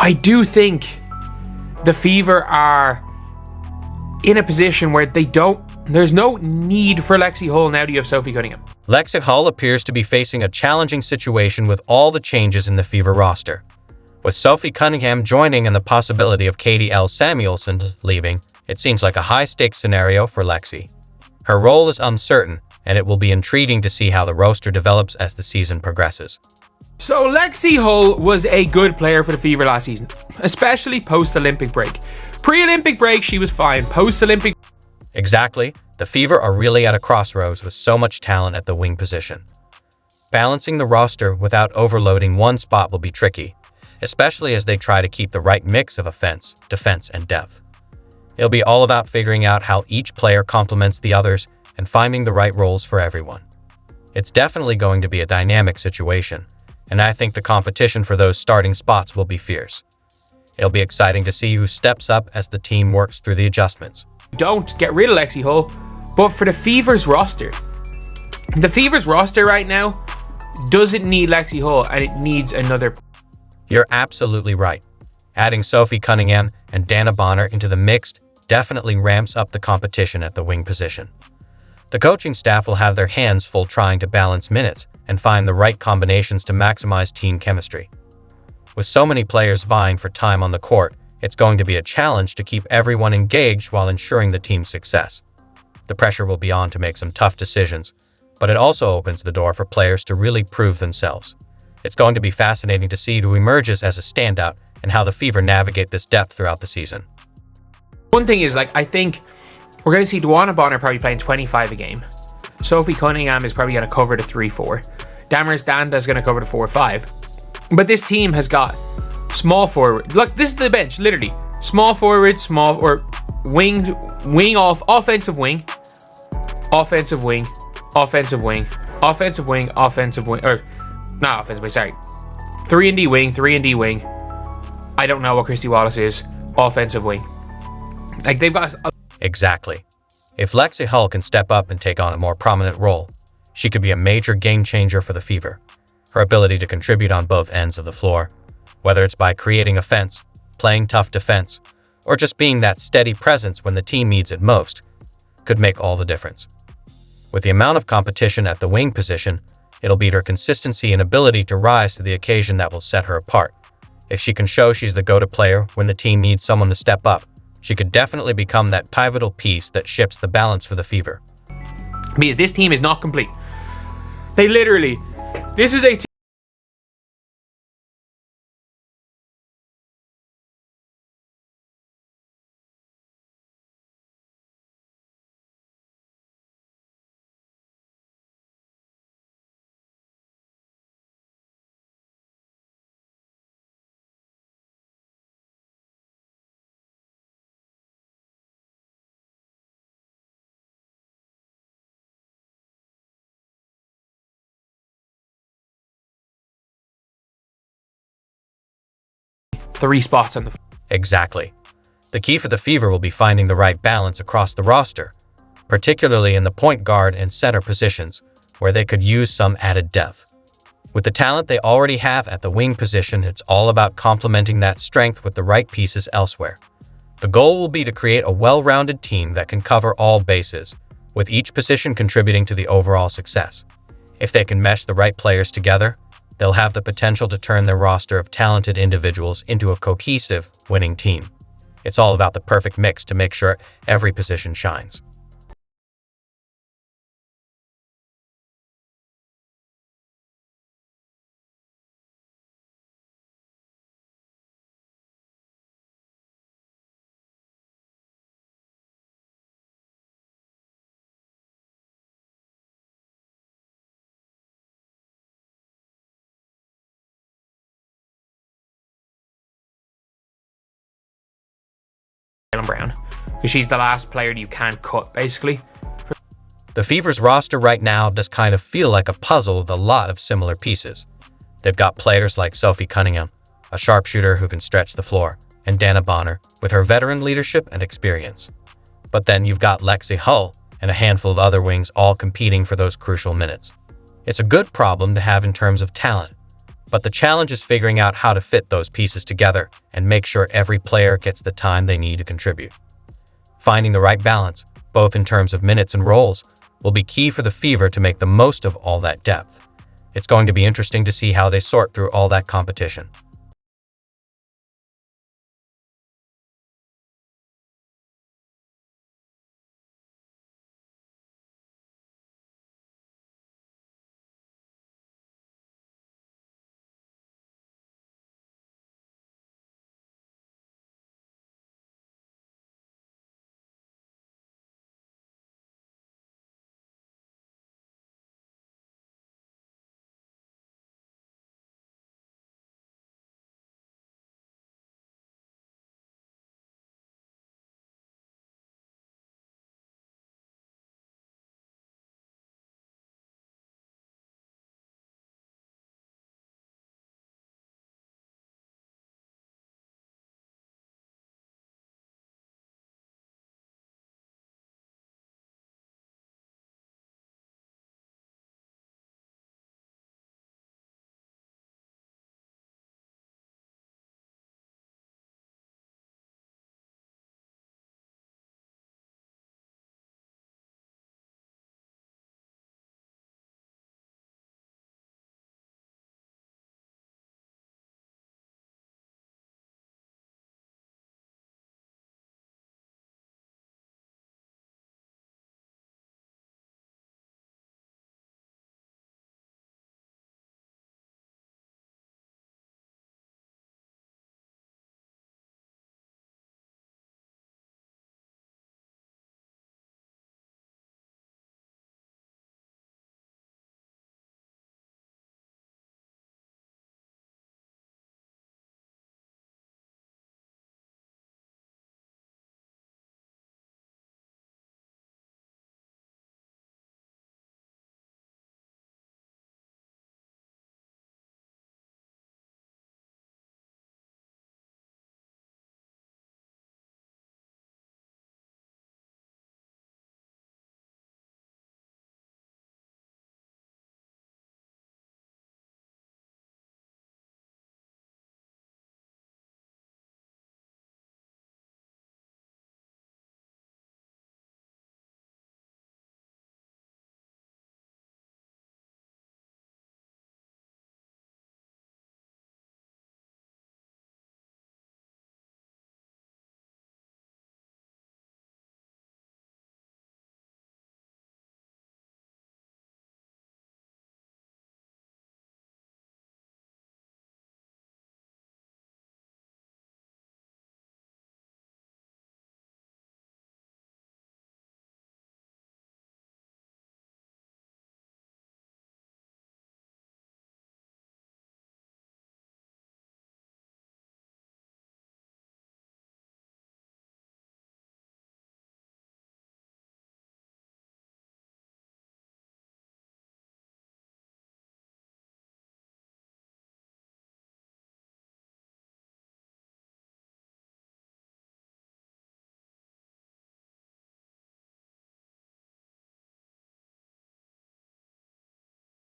I do think the Fever are in a position where there's no need for Lexie Hull now that you have Sophie Cunningham. Lexie Hull appears to be facing a challenging situation with all the changes in the Fever roster. With Sophie Cunningham joining and the possibility of Katie L. Samuelson leaving, it seems like a high-stakes scenario for Lexie. Her role is uncertain, and it will be intriguing to see how the roster develops as the season progresses. So Lexie Hull was a good player for the Fever last season, especially post-Olympic break. Pre-Olympic break, she was fine. Post-Olympic... Exactly. The Fever are really at a crossroads with so much talent at the wing position. Balancing the roster without overloading one spot will be tricky, especially as they try to keep the right mix of offense, defense, and depth. It'll be all about figuring out how each player complements the others and finding the right roles for everyone. It's definitely going to be a dynamic situation, and I think the competition for those starting spots will be fierce. It'll be exciting to see who steps up as the team works through the adjustments. Don't get rid of Lexie Hull, but for the Fever's roster right now doesn't need Lexie Hull, and it needs another. You're absolutely right. Adding Sophie Cunningham and Dana Bonner into the mix definitely ramps up the competition at the wing position. The coaching staff will have their hands full trying to balance minutes and find the right combinations to maximize team chemistry. With so many players vying for time on the court, it's going to be a challenge to keep everyone engaged while ensuring the team's success. The pressure will be on to make some tough decisions, but it also opens the door for players to really prove themselves. It's going to be fascinating to see who emerges as a standout and how the Fever navigate this depth throughout the season. One thing is, I think we're going to see Dana Bonner probably playing 25 a game. Sophie Cunningham is probably going to cover the 3-4. Damaris Danda is going to cover the 4-5. But this team has got small forward. Look, this is the bench, literally. Small forward, small or wing off, offensive wing, offensive wing, offensive wing, offensive wing, offensive wing, or not offensive wing, sorry. 3-and-D wing, 3-and-D wing. I don't know what Christy Wallace is. Offensive wing. They've got... Exactly. If Lexie Hull can step up and take on a more prominent role, she could be a major game changer for the Fever. Her ability to contribute on both ends of the floor, whether it's by creating offense, playing tough defense, or just being that steady presence when the team needs it most, could make all the difference. With the amount of competition at the wing position, it'll be her consistency and ability to rise to the occasion that will set her apart. If she can show she's the go-to player when the team needs someone to step up, she could definitely become that pivotal piece that shifts the balance for the Fever. Because this team is not complete. This is a team. Three spots on the... Exactly. The key for the Fever will be finding the right balance across the roster, particularly in the point guard and center positions, where they could use some added depth. With the talent they already have at the wing position, it's all about complementing that strength with the right pieces elsewhere. The goal will be to create a well-rounded team that can cover all bases, with each position contributing to the overall success. If they can mesh the right players together, they'll have the potential to turn their roster of talented individuals into a cohesive, winning team. It's all about the perfect mix to make sure every position shines. Brown, because she's the last player you can't cut, basically. The Fever's roster right now does kind of feel like a puzzle with a lot of similar pieces. They've got players like Sophie Cunningham, a sharpshooter who can stretch the floor, and Dana Bonner, with her veteran leadership and experience. But then you've got Lexie Hull and a handful of other wings all competing for those crucial minutes. It's a good problem to have in terms of talent, But the challenge is figuring out how to fit those pieces together and make sure every player gets the time they need to contribute. Finding the right balance, both in terms of minutes and roles, will be key for the Fever to make the most of all that depth. It's going to be interesting to see how they sort through all that competition.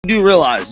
Do realize that